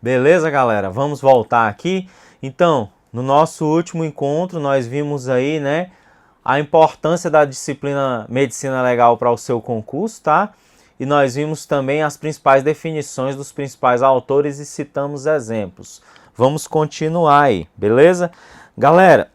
Beleza, galera? Vamos voltar aqui. Então, no nosso último encontro, nós vimos aí, né, a importância da disciplina Medicina Legal para o seu concurso, tá? E nós vimos também as principais definições dos principais autores e citamos exemplos. Vamos continuar aí, beleza? Galera,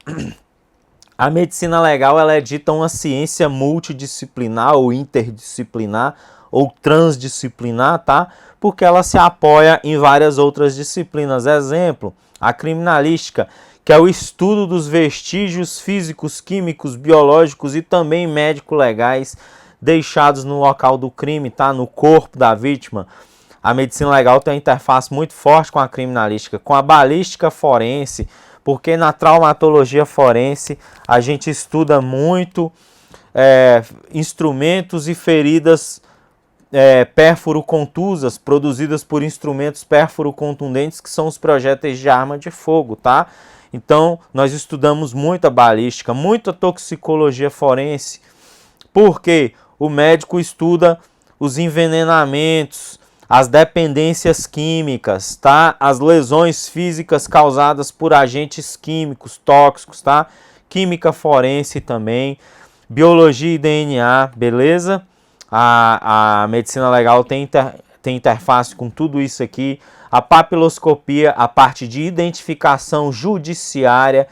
a medicina legal ela é dita uma ciência multidisciplinar ou interdisciplinar ou transdisciplinar, tá? Porque ela se apoia em várias outras disciplinas. Exemplo, a criminalística, que é o estudo dos vestígios físicos, químicos, biológicos e também médico-legais deixados no local do crime, tá? No corpo da vítima. A medicina legal tem uma interface muito forte com a criminalística, com a balística forense, porque na traumatologia forense a gente estuda muito instrumentos e feridas pérfuro-contusas produzidas por instrumentos pérfuro-contundentes, que são os projéteis de arma de fogo, tá? Então, nós estudamos muita balística, muita toxicologia forense, porque o médico estuda os envenenamentos, as dependências químicas, tá? As lesões físicas causadas por agentes químicos tóxicos, tá? Química forense também, biologia e DNA, beleza? A medicina legal tem interface com tudo isso aqui. A papiloscopia, a parte de identificação judiciária.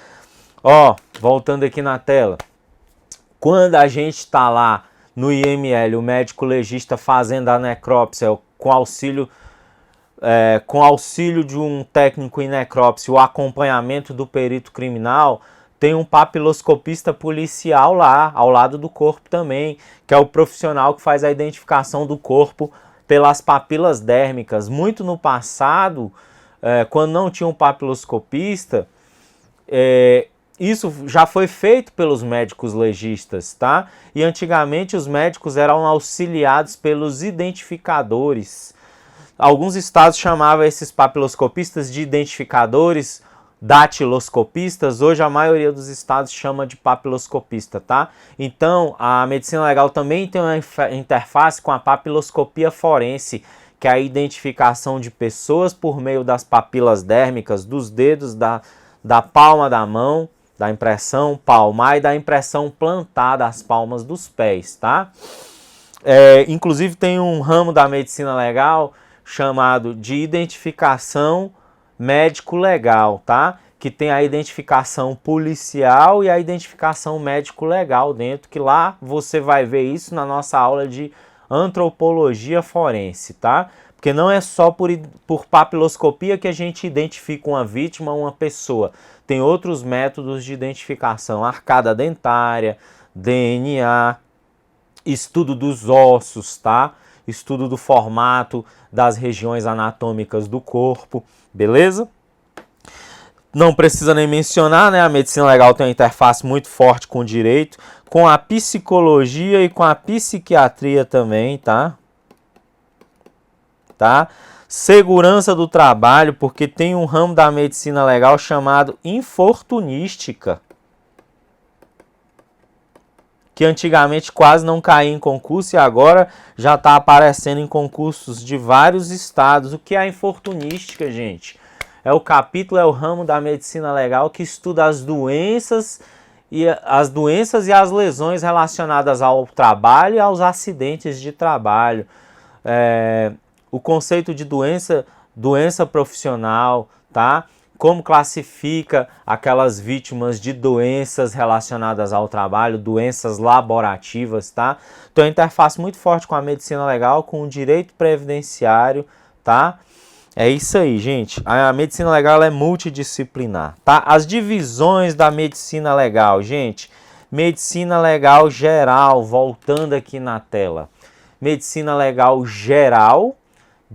Ó, voltando aqui na tela. Quando a gente está lá no IML, o médico legista fazendo a necrópsia com auxílio de um técnico em necrópsia, o acompanhamento do perito criminal, tem um papiloscopista policial lá, ao lado do corpo também, que é o profissional que faz a identificação do corpo pelas papilas dérmicas. Muito no passado, quando não tinha um papiloscopista, isso já foi feito pelos médicos legistas, tá? E antigamente os médicos eram auxiliados pelos identificadores. Alguns estados chamavam esses papiloscopistas de identificadores, datiloscopistas. Hoje a maioria dos estados chama de papiloscopista, tá? Então, a medicina legal também tem uma interface com a papiloscopia forense, que é a identificação de pessoas por meio das papilas dérmicas, dos dedos, da palma da mão, da impressão palmar e da impressão plantar das palmas dos pés, tá? Inclusive tem um ramo da medicina legal chamado de identificação médico-legal, tá? Que tem a identificação policial e a identificação médico-legal dentro, que lá você vai ver isso na nossa aula de antropologia forense, tá? Porque não é só por papiloscopia que a gente identifica uma vítima, uma pessoa. Tem outros métodos de identificação, arcada dentária, DNA, estudo dos ossos, tá? Estudo do formato das regiões anatômicas do corpo, beleza? Não precisa nem mencionar, né? A medicina legal tem uma interface muito forte com o direito, com a psicologia e com a psiquiatria também, tá? Segurança do trabalho, porque tem um ramo da medicina legal chamado infortunística, que antigamente quase não caía em concurso e agora já está aparecendo em concursos de vários estados. O que é a infortunística, gente? É o ramo da medicina legal que estuda as doenças e as lesões relacionadas ao trabalho e aos acidentes de trabalho. O conceito de doença profissional, tá? Como classifica aquelas vítimas de doenças relacionadas ao trabalho, doenças laborativas, tá? Então, a interface muito forte com a medicina legal, com o direito previdenciário, tá? É isso aí, gente. A medicina legal é multidisciplinar, tá? As divisões da medicina legal, gente. Medicina legal geral, voltando aqui na tela. Medicina legal geral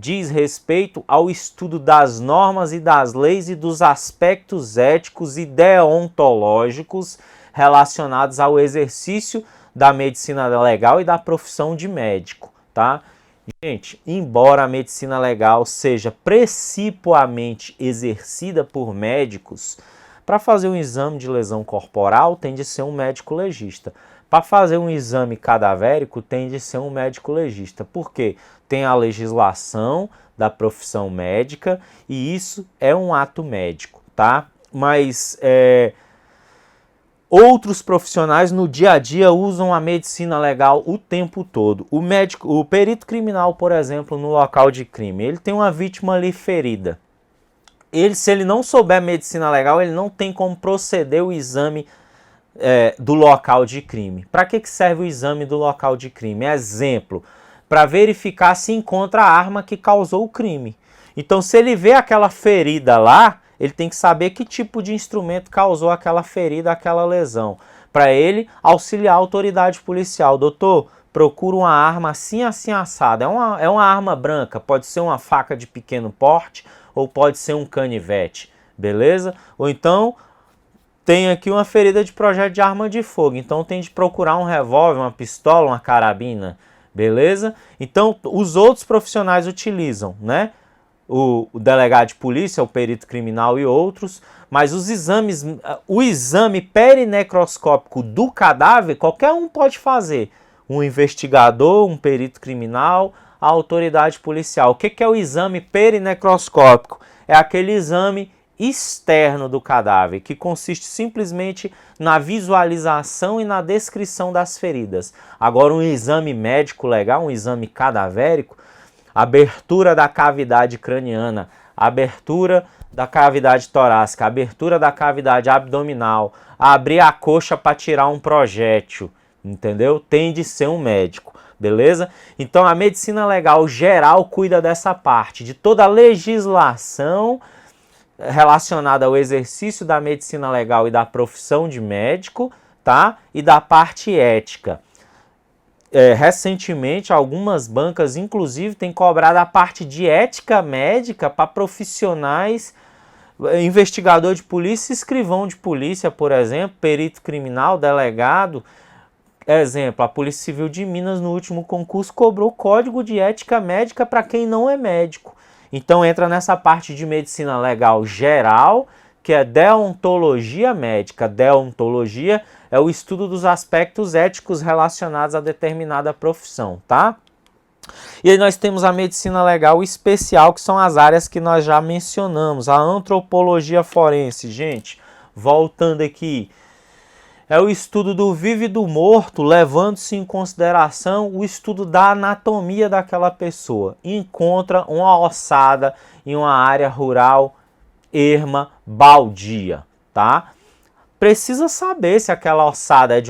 diz respeito ao estudo das normas e das leis e dos aspectos éticos e deontológicos relacionados ao exercício da medicina legal e da profissão de médico, tá? Gente, embora a medicina legal seja principalmente exercida por médicos, para fazer um exame de lesão corporal tem de ser um médico legista. Para fazer um exame cadavérico tem de ser um médico legista. Por quê? Tem a legislação da profissão médica e isso é um ato médico, tá? Mas outros profissionais no dia a dia usam a medicina legal o tempo todo. O médico, o perito criminal, por exemplo, no local de crime, ele tem uma vítima ali ferida. Se ele não souber medicina legal, ele não tem como proceder o exame do local de crime. Para que serve o exame do local de crime? Exemplo, para verificar se encontra a arma que causou o crime. Então, se ele vê aquela ferida lá, ele tem que saber que tipo de instrumento causou aquela ferida, aquela lesão. Para ele auxiliar a autoridade policial. Doutor, procura uma arma assim, assim, assada. É uma arma branca, pode ser uma faca de pequeno porte ou pode ser um canivete, beleza? Ou então, tem aqui uma ferida de projétil de arma de fogo. Então, tem de procurar um revólver, uma pistola, uma carabina, beleza? Então, os outros profissionais utilizam, né? O delegado de polícia, o perito criminal e outros, mas os exames, o exame perinecroscópico do cadáver, qualquer um pode fazer. Um investigador, um perito criminal, a autoridade policial. O que é o exame perinecroscópico? É aquele exame externo do cadáver, que consiste simplesmente na visualização e na descrição das feridas. Agora, um exame médico legal, um exame cadavérico, abertura da cavidade craniana, abertura da cavidade torácica, abertura da cavidade abdominal, abrir a coxa para tirar um projétil, entendeu? Tem de ser um médico, beleza? Então a medicina legal geral cuida dessa parte, de toda a legislação relacionada ao exercício da medicina legal e da profissão de médico, tá? E da parte ética. Recentemente, algumas bancas, inclusive, têm cobrado a parte de ética médica para profissionais, investigador de polícia, escrivão de polícia, por exemplo, perito criminal, delegado. Exemplo, a Polícia Civil de Minas, no último concurso, cobrou código de ética médica para quem não é médico. Então, entra nessa parte de medicina legal geral, que é deontologia médica. Deontologia é o estudo dos aspectos éticos relacionados a determinada profissão, tá? E aí nós temos a medicina legal especial, que são as áreas que nós já mencionamos. A antropologia forense, gente, voltando aqui, é o estudo do vivo e do morto, levando-se em consideração o estudo da anatomia daquela pessoa. Encontra uma ossada em uma área rural erma, baldia, tá? Precisa saber se aquela ossada é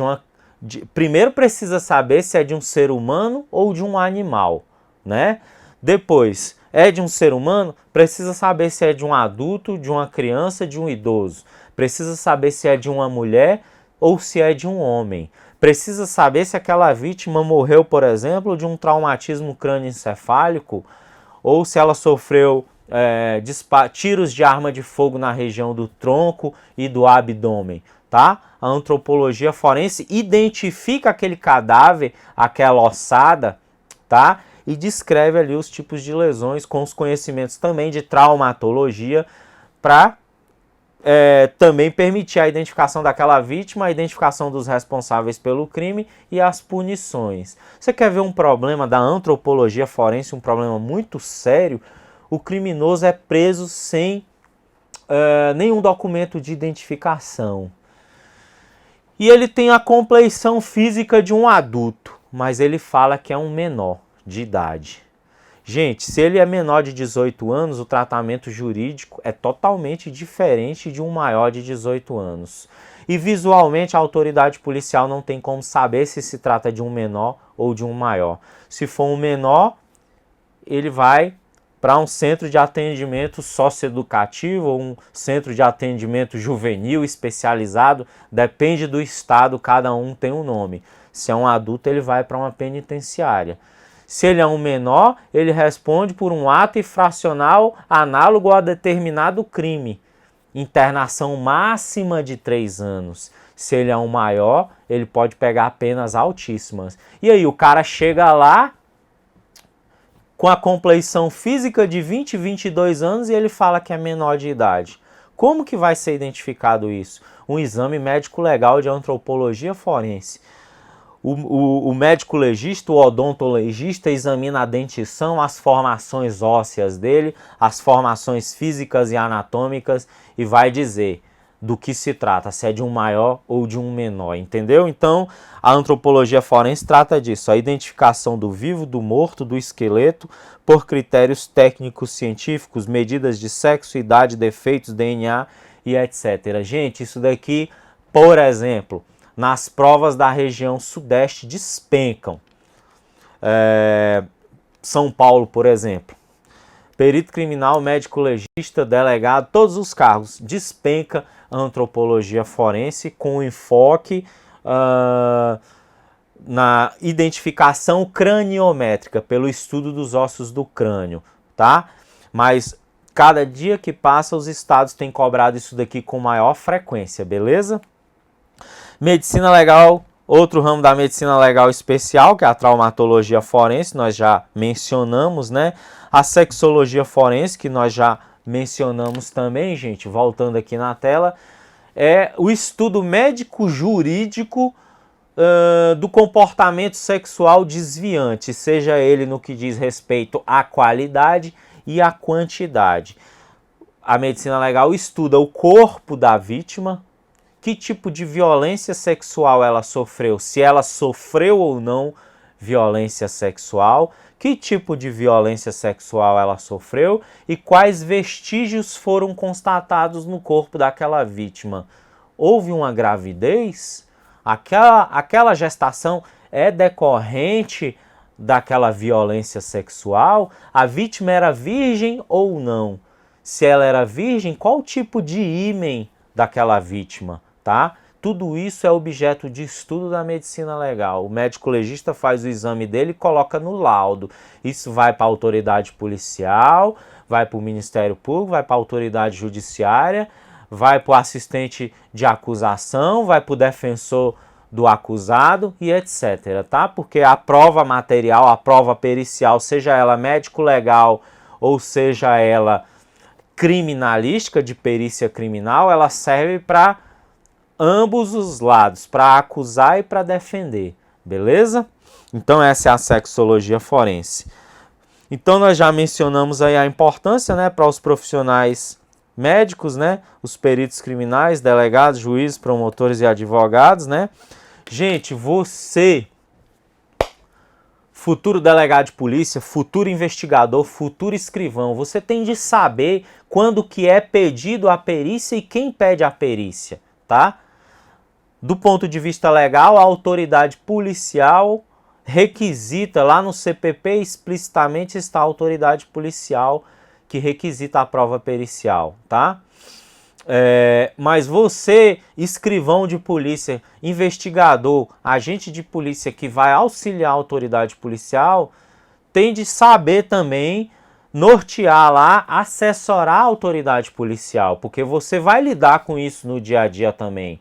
primeiro precisa saber se é de um ser humano ou de um animal, né? Depois, é de um ser humano, precisa saber se é de um adulto, de uma criança, de um idoso. Precisa saber se é de uma mulher ou se é de um homem. Precisa saber se aquela vítima morreu, por exemplo, de um traumatismo crânioencefálico ou se ela sofreu tiros de arma de fogo na região do tronco e do abdômen, tá? A antropologia forense identifica aquele cadáver, aquela ossada, tá? E descreve ali os tipos de lesões com os conhecimentos também de traumatologia para também permitir a identificação daquela vítima, a identificação dos responsáveis pelo crime e as punições. Você quer ver um problema da antropologia forense, um problema muito sério? O criminoso é preso sem nenhum documento de identificação. E ele tem a compleição física de um adulto, mas ele fala que é um menor de idade. Gente, se ele é menor de 18 anos, o tratamento jurídico é totalmente diferente de um maior de 18 anos. E visualmente a autoridade policial não tem como saber se se trata de um menor ou de um maior. Se for um menor, ele vai para um centro de atendimento socioeducativo ou um centro de atendimento juvenil especializado, depende do estado, cada um tem um nome. Se é um adulto, ele vai para uma penitenciária. Se ele é um menor, ele responde por um ato infracional análogo a determinado crime. Internação máxima de 3 anos. Se ele é um maior, ele pode pegar penas altíssimas. E aí, o cara chega lá com a compleição física de 20, 22 anos e ele fala que é menor de idade. Como que vai ser identificado isso? Um exame médico legal de antropologia forense. O médico legista, o odontologista, examina a dentição, as formações ósseas dele, as formações físicas e anatômicas e vai dizer do que se trata, se é de um maior ou de um menor, entendeu? Então, a antropologia forense trata disso, a identificação do vivo, do morto, do esqueleto, por critérios técnicos científicos, medidas de sexo, idade, defeitos, DNA e etc. Gente, isso daqui, por exemplo, nas provas da região sudeste despencam. São Paulo, por exemplo. Perito criminal, médico legista, delegado, todos os cargos. Despenca antropologia forense com enfoque na identificação craniométrica, pelo estudo dos ossos do crânio, tá? Mas cada dia que passa os estados têm cobrado isso daqui com maior frequência, beleza? Medicina legal, outro ramo da medicina legal especial, que é a traumatologia forense, nós já mencionamos, né? A sexologia forense, que nós já mencionamos também, gente, voltando aqui na tela, é o estudo médico-jurídico do comportamento sexual desviante, seja ele no que diz respeito à qualidade e à quantidade. A medicina legal estuda o corpo da vítima, que tipo de violência sexual ela sofreu, se ela sofreu ou não violência sexual, que tipo de violência sexual ela sofreu e quais vestígios foram constatados no corpo daquela vítima. Houve uma gravidez? Aquela gestação é decorrente daquela violência sexual? A vítima era virgem ou não? Se ela era virgem, qual tipo de ímen daquela vítima? Tá? Tudo isso é objeto de estudo da medicina legal. O médico legista faz o exame dele e coloca no laudo. Isso vai para a autoridade policial, vai para o Ministério Público, vai para a autoridade judiciária, vai para o assistente de acusação, vai para o defensor do acusado e etc. Tá? Porque a prova material, a prova pericial, seja ela médico legal ou seja ela criminalística, de perícia criminal, ela serve para ambos os lados, para acusar e para defender, beleza? Então essa é a sexologia forense. Então nós já mencionamos aí a importância, né, para os profissionais médicos, né, os peritos criminais, delegados, juízes, promotores e advogados, né? Gente, você, futuro delegado de polícia, futuro investigador, futuro escrivão, você tem de saber quando que é pedido a perícia e quem pede a perícia, tá? Do ponto de vista legal, a autoridade policial requisita, lá no CPP explicitamente está a autoridade policial que requisita a prova pericial, tá? Mas você, escrivão de polícia, investigador, agente de polícia que vai auxiliar a autoridade policial, tem de saber também nortear lá, assessorar a autoridade policial, porque você vai lidar com isso no dia a dia também.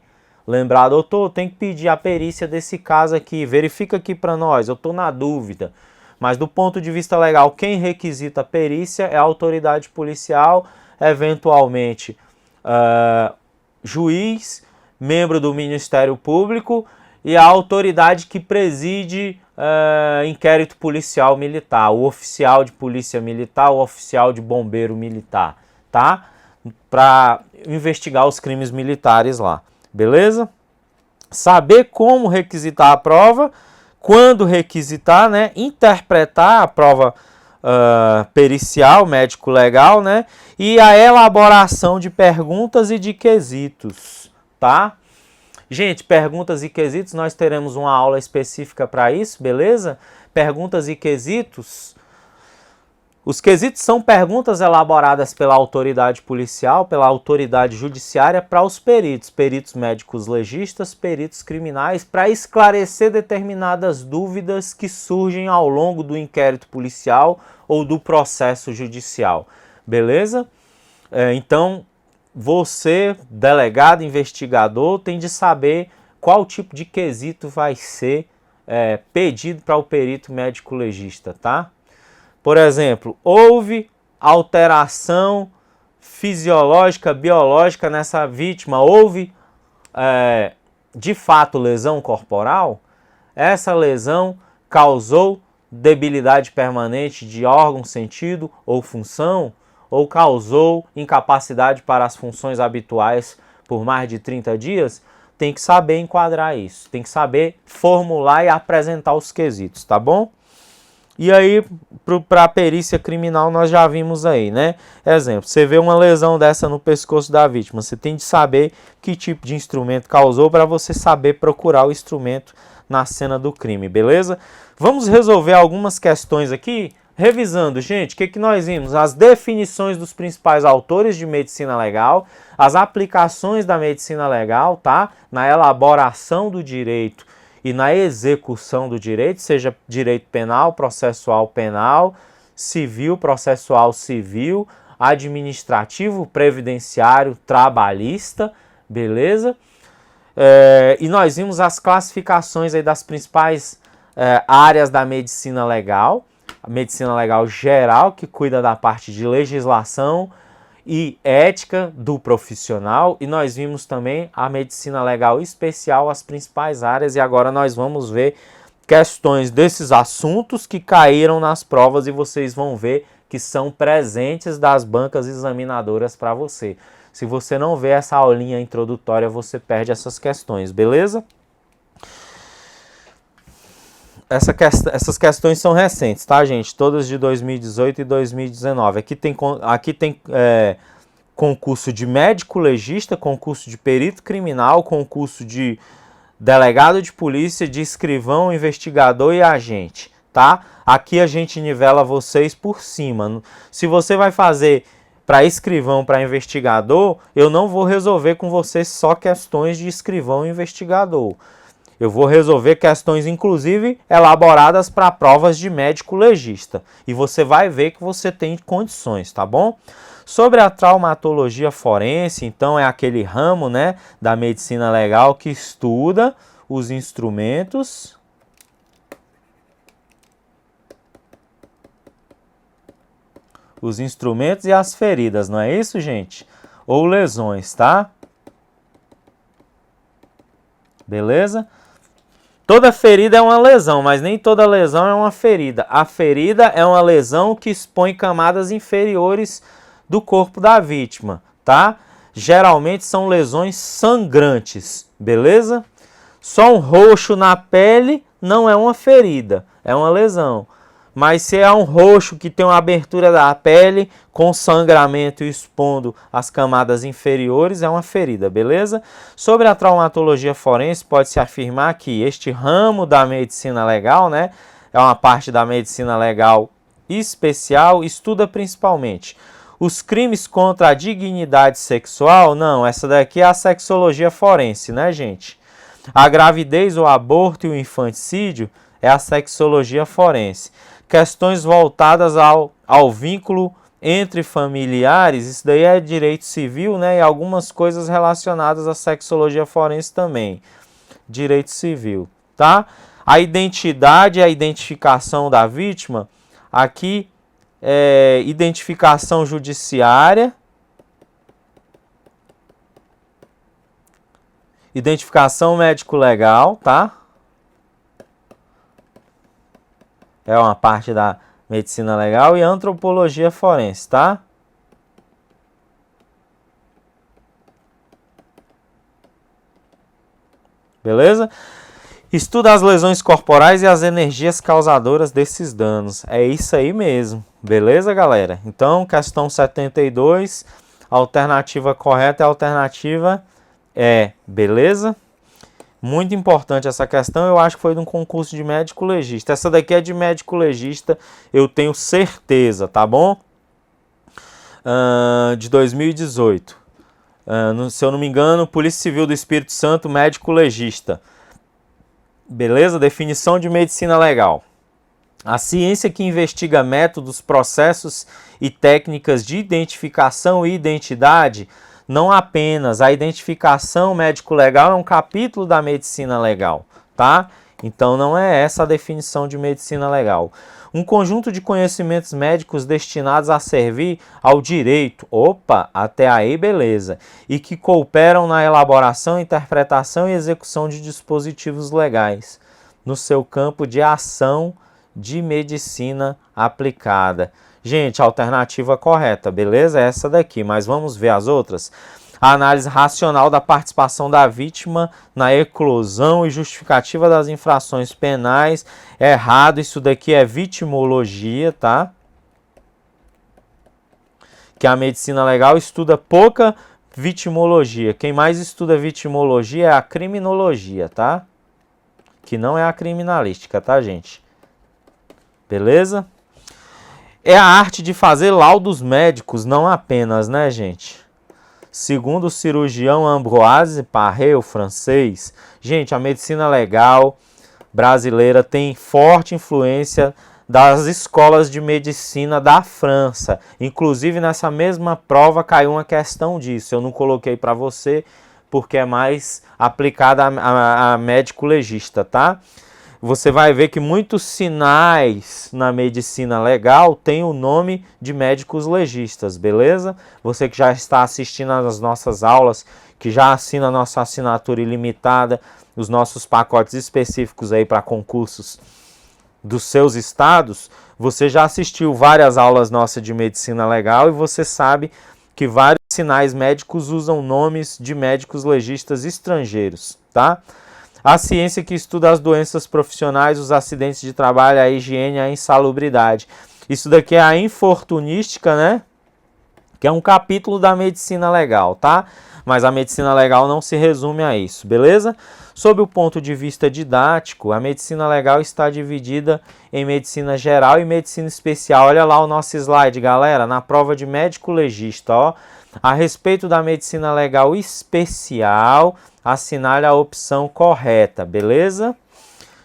Lembrar, doutor, tem que pedir a perícia desse caso aqui, verifica aqui para nós, eu estou na dúvida. Mas do ponto de vista legal, quem requisita a perícia é a autoridade policial, eventualmente juiz, membro do Ministério Público e a autoridade que preside inquérito policial militar, o oficial de polícia militar, o oficial de bombeiro militar, tá? Para investigar os crimes militares lá. Beleza? Saber como requisitar a prova, quando requisitar, né? Interpretar a prova pericial, médico-legal, né? E a elaboração de perguntas e de quesitos, tá? Gente, perguntas e quesitos, nós teremos uma aula específica para isso, beleza? Perguntas e quesitos. Os quesitos são perguntas elaboradas pela autoridade policial, pela autoridade judiciária para os peritos, peritos médicos legistas, peritos criminais, para esclarecer determinadas dúvidas que surgem ao longo do inquérito policial ou do processo judicial, beleza? Então, você, delegado, investigador, tem de saber qual tipo de quesito vai ser pedido para o perito médico legista, tá? Por exemplo, houve alteração fisiológica, biológica nessa vítima, houve de fato lesão corporal? essa lesão causou debilidade permanente de órgão, sentido ou função, ou causou incapacidade para as funções habituais por mais de 30 dias, tem que saber enquadrar isso, tem que saber formular e apresentar os quesitos, tá bom? E aí, para a perícia criminal, nós já vimos aí, né? Exemplo, você vê uma lesão dessa no pescoço da vítima, você tem de saber que tipo de instrumento causou para você saber procurar o instrumento na cena do crime, beleza? Vamos resolver algumas questões aqui, revisando, gente, o que nós vimos? As definições dos principais autores de medicina legal, as aplicações da medicina legal, tá? Na elaboração do direito e na execução do direito, seja direito penal, processual penal, civil, processual civil, administrativo, previdenciário, trabalhista, beleza? E nós vimos as classificações aí das principais áreas da medicina legal, a medicina legal geral, que cuida da parte de legislação e ética do profissional, e nós vimos também a medicina legal especial, as principais áreas, e agora nós vamos ver questões desses assuntos que caíram nas provas e vocês vão ver que são presentes das bancas examinadoras para você. Se você não vê essa aulinha introdutória, você perde essas questões, beleza? Essas questões são recentes, tá, gente? Todas de 2018 e 2019. Aqui tem concurso de médico legista, concurso de perito criminal, concurso de delegado de polícia, de escrivão, investigador e agente, tá? Aqui a gente nivela vocês por cima. Se você vai fazer para escrivão, para investigador, eu não vou resolver com vocês só questões de escrivão e investigador. Eu vou resolver questões, inclusive, elaboradas para provas de médico legista. E você vai ver que você tem condições, tá bom? Sobre a traumatologia forense, então é aquele ramo, né, da medicina legal que estuda os instrumentos e as feridas, não é isso, gente? Ou lesões, tá? Beleza? Toda ferida é uma lesão, mas nem toda lesão é uma ferida. A ferida é uma lesão que expõe camadas inferiores do corpo da vítima, tá? Geralmente são lesões sangrantes, beleza? Só um roxo na pele não é uma ferida, é uma lesão. Mas se é um roxo que tem uma abertura da pele com sangramento e expondo as camadas inferiores, é uma ferida, beleza? Sobre a traumatologia forense, pode-se afirmar que este ramo da medicina legal, né, é uma parte da medicina legal especial, estuda principalmente os crimes contra a dignidade sexual. Não, essa daqui é a sexologia forense, né, gente? A gravidez, o aborto e o infanticídio é a sexologia forense. Questões voltadas ao vínculo entre familiares, isso daí é direito civil, né? E algumas coisas relacionadas à sexologia forense também, direito civil, tá? A identidade e a identificação da vítima, aqui é identificação judiciária, identificação médico-legal, tá? É uma parte da medicina legal, e antropologia forense, tá? Beleza? Estuda as lesões corporais e as energias causadoras desses danos. É isso aí mesmo. Beleza, galera? Então, questão 72, a alternativa correta é a alternativa E. Beleza? Muito importante essa questão, eu acho que foi de um concurso de médico legista. Essa daqui é de médico legista, eu tenho certeza, tá bom? De 2018. Se eu não me engano, Polícia Civil do Espírito Santo, médico legista. Beleza? Definição de medicina legal. A ciência que investiga métodos, processos e técnicas de identificação e identidade. Não apenas a identificação médico-legal é um capítulo da medicina legal, tá? Então não é essa a definição de medicina legal. Um conjunto de conhecimentos médicos destinados a servir ao direito. Opa, até aí beleza. E que cooperam na elaboração, interpretação e execução de dispositivos legais. no seu campo de ação de medicina aplicada. Gente, a alternativa correta, beleza? É essa daqui, mas vamos ver as outras. A análise racional da participação da vítima na eclosão e justificativa das infrações penais. Errado, isso daqui é vitimologia, tá? Que a medicina legal estuda pouca vitimologia. Quem mais estuda vitimologia é a criminologia, tá? Que não é a criminalística, tá, gente? Beleza? É a arte de fazer laudos médicos, não apenas, né, gente? Segundo o cirurgião Ambroise Paré, o francês, gente, a medicina legal brasileira tem forte influência das escolas de medicina da França. Inclusive, nessa mesma prova caiu uma questão disso. Eu não coloquei para você porque é mais aplicada a médico legista, tá? Você vai ver que muitos sinais na medicina legal têm o nome de médicos legistas, beleza? Você que já está assistindo às nossas aulas, que já assina a nossa assinatura ilimitada, os nossos pacotes específicos aí para concursos dos seus estados, você já assistiu várias aulas nossas de medicina legal e você sabe que vários sinais médicos usam nomes de médicos legistas estrangeiros, tá? A ciência que estuda as doenças profissionais, os acidentes de trabalho, a higiene e a insalubridade. Isso daqui é a infortunística, né? Que é um capítulo da medicina legal, tá? Mas a medicina legal não se resume a isso, beleza? Sob o ponto de vista didático, a medicina legal está dividida em medicina geral e medicina especial. Olha lá o nosso slide, galera, na prova de médico legista, ó. A respeito da medicina legal especial, assinale a opção correta, beleza?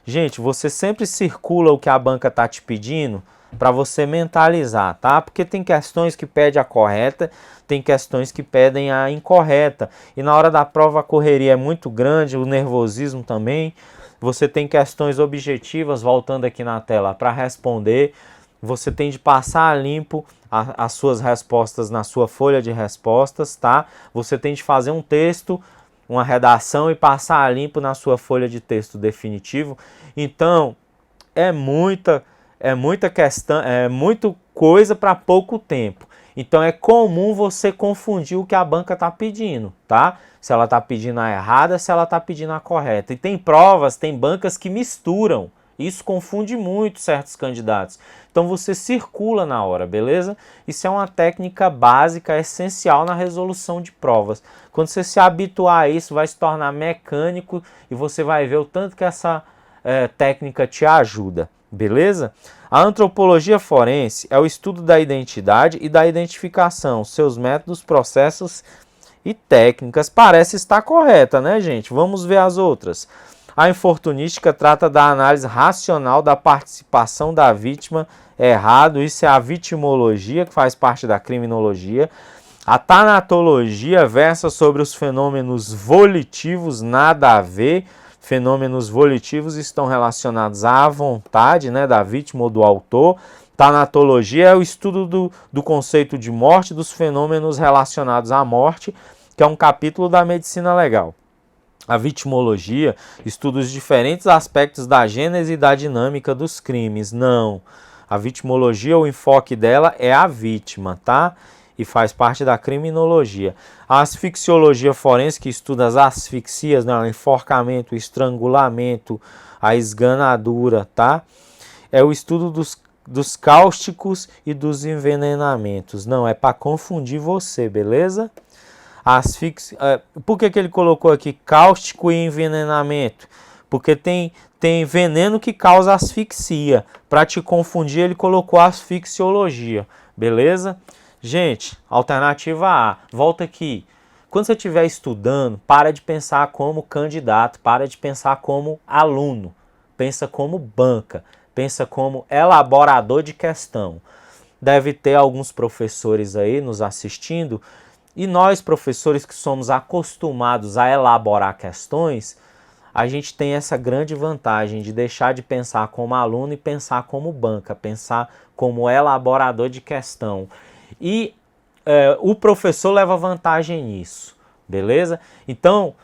Gente, você sempre circula o que a banca está te pedindo para você mentalizar, tá? Porque tem questões que pedem a correta, tem questões que pedem a incorreta. E na hora da prova a correria é muito grande, o nervosismo também. Você tem questões objetivas, voltando aqui na tela, para responder. Você tem de passar a limpo as suas respostas na sua folha de respostas, tá? Você tem de fazer um texto, uma redação e passar a limpo na sua folha de texto definitivo. Então, é muita questão, é muita coisa para pouco tempo. Então, é comum você confundir o que a banca está pedindo, tá? Se ela está pedindo a errada, se ela está pedindo a correta. E tem provas, tem bancas que misturam. Isso confunde muito certos candidatos. Então você circula na hora, beleza? Isso é uma técnica básica, essencial na resolução de provas. Quando você se habituar a isso, vai se tornar mecânico e você vai ver o tanto que essa técnica te ajuda, beleza? A antropologia forense é o estudo da identidade e da identificação, seus métodos, processos e técnicas. Parece estar correta, né, gente? Vamos ver as outras. A infortunística trata da análise racional da participação da vítima. Errado, isso é a vitimologia, que faz parte da criminologia. A tanatologia versa sobre os fenômenos volitivos, nada a ver. Fenômenos volitivos estão relacionados à vontade, né, da vítima ou do autor. Tanatologia é o estudo do conceito de morte, dos fenômenos relacionados à morte, que é um capítulo da medicina legal. A vitimologia estuda os diferentes aspectos da gênese e da dinâmica dos crimes. Não. A vitimologia, o enfoque dela é a vítima, tá? E faz parte da criminologia. A asfixiologia forense, que estuda as asfixias, né? O enforcamento, o estrangulamento, a esganadura, tá? É o estudo dos cáusticos e dos envenenamentos. Não, é para confundir você, beleza? Por que ele colocou aqui cáustico e envenenamento? Porque tem veneno que causa asfixia. Para te confundir, ele colocou asfixiologia. Beleza? Gente, alternativa A. Volta aqui. Quando você estiver estudando, para de pensar como candidato, para de pensar como aluno. Pensa como banca. Pensa como elaborador de questão. Deve ter alguns professores aí nos assistindo. E nós, professores que somos acostumados a elaborar questões, a gente tem essa grande vantagem de deixar de pensar como aluno e pensar como banca, pensar como elaborador de questão. E o professor leva vantagem nisso, beleza? Então,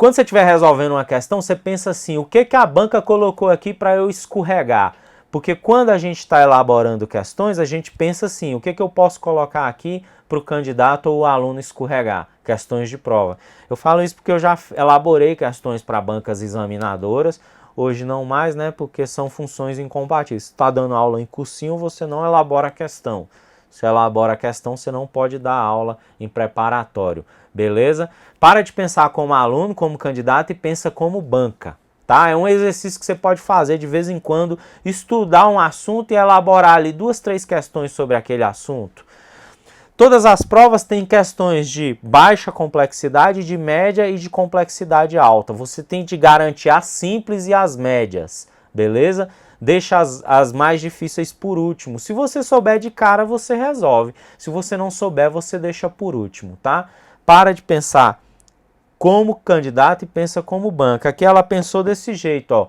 Quando você estiver resolvendo uma questão, você pensa assim, o que a banca colocou aqui para eu escorregar? Porque quando a gente está elaborando questões, a gente pensa assim, o que eu posso colocar aqui para o candidato ou o aluno escorregar? Questões de prova. Eu falo isso porque eu já elaborei questões para bancas examinadoras, hoje não mais, né? Porque são funções incompatíveis. Se está dando aula em cursinho, você não elabora a questão. Se elabora a questão, você não pode dar aula em preparatório, beleza? Para de pensar como aluno, como candidato e pensa como banca, tá? É um exercício que você pode fazer de vez em quando, estudar um assunto e elaborar ali 2, 3 questões sobre aquele assunto. Todas as provas têm questões de baixa complexidade, de média e de complexidade alta. Você tem de garantir as simples e as médias, beleza? Deixa as mais difíceis por último. Se você souber de cara, você resolve. Se você não souber, você deixa por último, tá? Para de pensar como candidato e pensa como banca. Aqui ela pensou desse jeito, ó.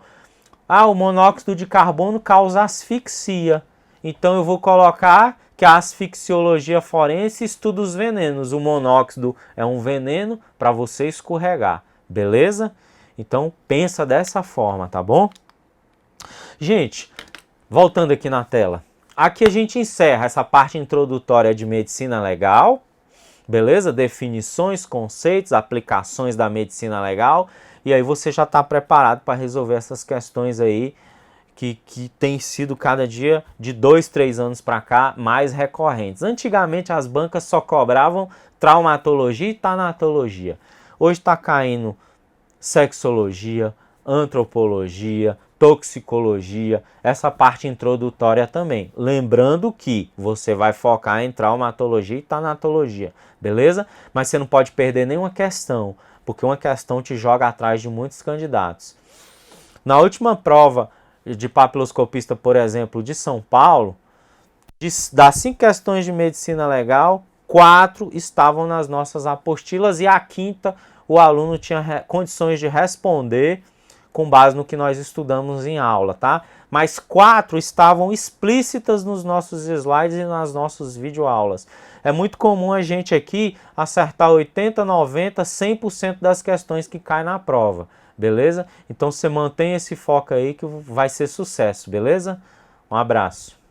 Ah, o monóxido de carbono causa asfixia. Então eu vou colocar que a asfixiologia forense estuda os venenos. O monóxido é um veneno para você escorregar, beleza? Então pensa dessa forma, tá bom? Gente, voltando aqui na tela. Aqui a gente encerra essa parte introdutória de medicina legal, beleza? Definições, conceitos, aplicações da medicina legal. E aí você já está preparado para resolver essas questões aí que tem sido cada dia, de 2, 3 anos para cá, mais recorrentes. Antigamente as bancas só cobravam traumatologia e tanatologia. Hoje está caindo sexologia, antropologia, toxicologia, essa parte introdutória também. Lembrando que você vai focar em traumatologia e tanatologia, beleza? Mas você não pode perder nenhuma questão, porque uma questão te joga atrás de muitos candidatos. Na última prova de papiloscopista, por exemplo, de São Paulo, das 5 questões de medicina legal, 4 estavam nas nossas apostilas e a quinta o aluno tinha condições de responder com base no que nós estudamos em aula, tá? Mas 4 estavam explícitas nos nossos slides e nas nossas videoaulas. É muito comum a gente aqui acertar 80, 90, 100% das questões que caem na prova, beleza? Então você mantém esse foco aí que vai ser sucesso, beleza? Um abraço.